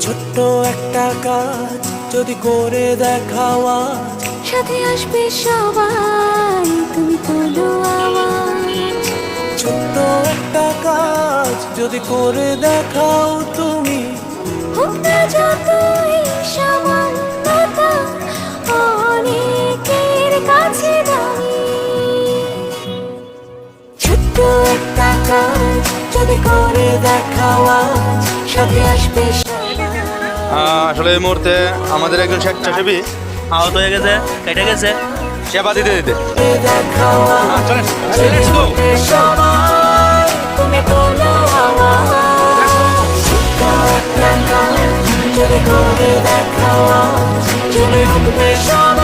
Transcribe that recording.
ছোট্ট একটা কাজ যদি করে দেখাও আজ, সাথে আসবে সবাই, তুমি তোলো আওয়াজ। ছোট্ট একটা কাজ যদি করে দেখাও তুমি, হোক না যতই সামান্যতা অনেকের কাছে দামি। ছোট্ট একটা কাজ যদি করে দেখাও আজ, সাথে আসবে আসলে এই মুহূর্তে আমাদের একজন স্বেচ্ছাসেবী আহত হয়ে গেছে, কেটে গেছে সেবা দিতে দিতে। দেখাও আজ, চলেন সবাই তুমি তোলো আওয়াজ। ছোট্ট একটা কাজ যদি করে দেখাও আজ, জেগে উঠবে সবাই।